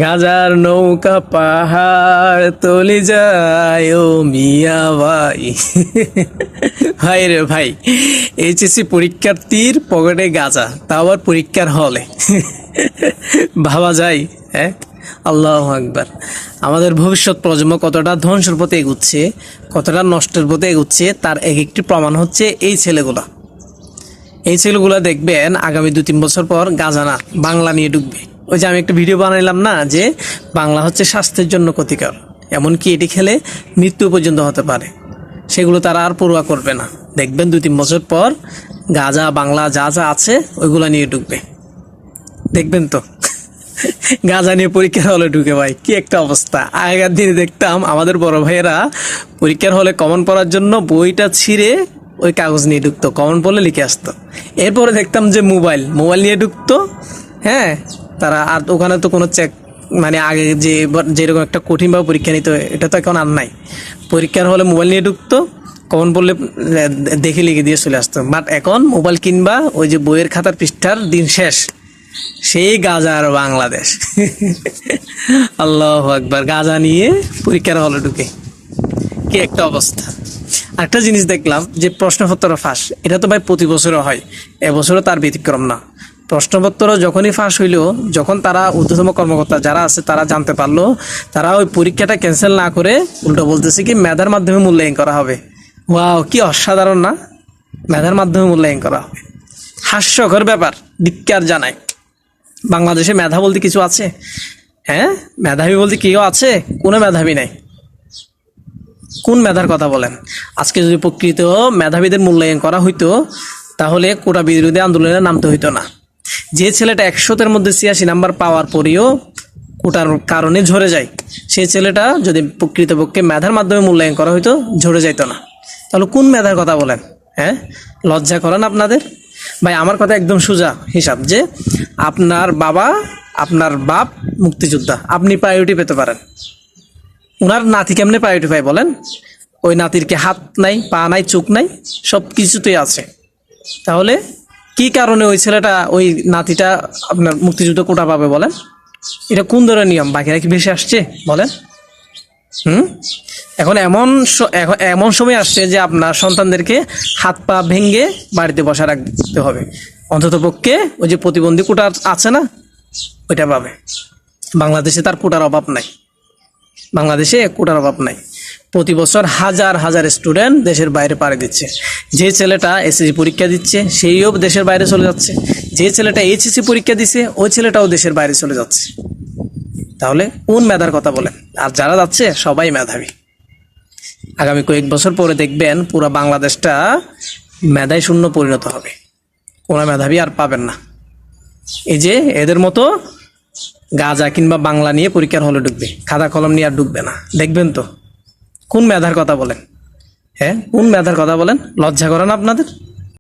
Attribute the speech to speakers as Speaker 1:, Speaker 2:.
Speaker 1: গাজার নৌকা পাহাড় তলি যায় ও মিয়া ভাই। ভাই রে ভাই, এইচএসসি পরীক্ষার্থীর পকেটে গাজা, তা আবার পরীক্ষার হলে। ভাবা যায়? হ্যাঁ, আল্লাহু আকবার। আমাদের ভবিষ্যৎ প্রজন্ম কতটা ধ্বংসের পথে এগুচ্ছে, কতটা নষ্টের পথে এগুচ্ছে, তার এক একটি প্রমাণ হচ্ছে এই ছেলেগুলা। এই ছেলেগুলা দেখবেন আগামী 2-3 বছর পর গাজা না, বাংলা নিয়ে ঢুকবে। ওই যে আমি একটা ভিডিও বানাইলাম না, যে বাংলা হচ্ছে স্বাস্থ্যের জন্য ক্ষতিকর, এমনকি এটি খেলে মৃত্যু পর্যন্ত হতে পারে। সেগুলো তারা আর পড়ুয়া করবে না। দেখবেন 2-3 বছর পর গাজা বাংলা যা যা আছে ওইগুলা নিয়ে ঢুকবে, দেখবেন তো। গাজা নিয়ে পরীক্ষার হলে ঢুকে, ভাই কি একটা অবস্থা। আগেকার দিনে দেখতাম আমাদের বড় ভাইয়েরা পরীক্ষার হলে কমন পড়ার জন্য বইটা ছিঁড়ে ওই কাগজ নিয়ে ঢুকতো, কমন পড়লে লিখে আসতো। এরপরে দেখতাম যে মোবাইল নিয়ে ঢুকতো। হ্যাঁ, তারা আর ওখানে তো কোনো চেক, মানে আগে যে যেরকম একটা কঠিনভাবে পরীক্ষা নিত, এটা তো এখন আর নাই। পরীক্ষার হলে মোবাইল নিয়ে ঢুকতো, কমন পড়লে দেখে লিখে দিয়ে চলে আসতো। বাট এখন মোবাইল কিনবা, ওই যে বইয়ের খাতার পৃষ্ঠার দিন শেষ, সেই গাজা আর বাংলাদেশ। আল্লাহু আকবার, গাজা নিয়ে পরীক্ষার হলে ঢুকে, কি একটা অবস্থা। একটা জিনিস দেখলাম যে প্রশ্নপত্র ফাঁস, এটা তো ভাই প্রতি বছরও হয়, এবছরও তার ব্যতিক্রম না। প্রশ্নপত্র যখনই ফাঁস হইলো, যখন তারা ঊর্ধ্বতম কর্মকর্তা যারা আছে তারা জানতে পারলো, তারা ওই পরীক্ষাটা ক্যান্সেল না করে উল্টো বলতেছে কি মেধার মাধ্যমে মূল্যায়ন করা হবে। ওয়াও, কি অসাধারণ না, মেধার মাধ্যমে মূল্যায়ন করা হবে। হাস্যকর ব্যাপার, ধিক্কার জানায়। বাংলাদেশে মেধা বলতে কিছু আছে? হ্যাঁ, মেধাবী বলতে কেউ আছে? কোনো মেধাবী নাই। কোন মেধার কথা বলেন? আজকে যদি প্রকৃত মেধাবীদের মূল্যায়ন করা হইতো, তাহলে কোটা বিরোধী আন্দোলনে নামতে হইতো না। যে ছেলেটা 100-র মধ্যে 86 নাম্বার পাওয়ার পরেও কোটার কারণে ঝরে যায়, সেই ছেলেটা যদি প্রকৃতপক্ষে মেধার মাধ্যমে মূল্যায়ন করা হইতো, ঝরে যাইতো না। তাহলে কোন মেধার কথা বলেন? হ্যাঁ, লজ্জা করেন আপনাদের? ভাই আমার কথা একদম সোজা হিসাব, যে আপনার বাপ মুক্তিযোদ্ধা, আপনি প্রায়োরিটি পেতে পারেন। ওনার নাতি কেমনে প্রায়োরিটি পায় বলেন? ওই নাতির কি হাত নাই, পা নাই, চোখ নাই? সব কিছুতেই আছে। তাহলে কি কারণে ওই ছেলেটা, ওই নাতিটা আপনার মুক্তিযুদ্ধ কোটা পাবে বলেন? এটা কোন ধরনের নিয়ম? বাকিরা কি বেশি আসছে বলেন? এখন এমন সময় আসছে যে আপনার সন্তানদেরকে হাত পা ভেঙে বাড়িতে বসা রাখতে হবে, অন্তত পক্ষে ওই যে প্রতিবন্ধী কোটা আছে না, ওইটা পাবে। বাংলাদেশে তার কোটার অভাব নাই, বাংলাদেশে কোটার অভাব নাই। প্রতি বছর হাজার হাজার স্টুডেন্ট দেশের বাইরে পাড়ি দিচ্ছে। যে ছেলেটা এসএসসি পরীক্ষা দিচ্ছে সেইও দেশের বাইরে চলে যাচ্ছে, যে ছেলেটা এইচএসসি পরীক্ষা দিচ্ছে ওই ছেলেটাও দেশের বাইরে চলে যাচ্ছে। তাহলে কোন মেধার কথা বলেন? আর যারা যাচ্ছে সবাই মেধাবী। আগামী কয়েক বছর পরে দেখবেন পুরো বাংলাদেশটা মেধায় শূন্য পরিণত হবে, কোনো মেধাবী আর পাবেন না। এই যে এদের মতো গাজা কিংবা বাংলা নিয়ে পরীক্ষার হলে ঢুকবে, খাতা কলম নিয়ে আর ঢুকবে না, দেখবেন তো। কোন মেধার কথা বলেন? হ্যাঁ, কোন মেধার কথা বলেন? লজ্জা করেন আপনাদের?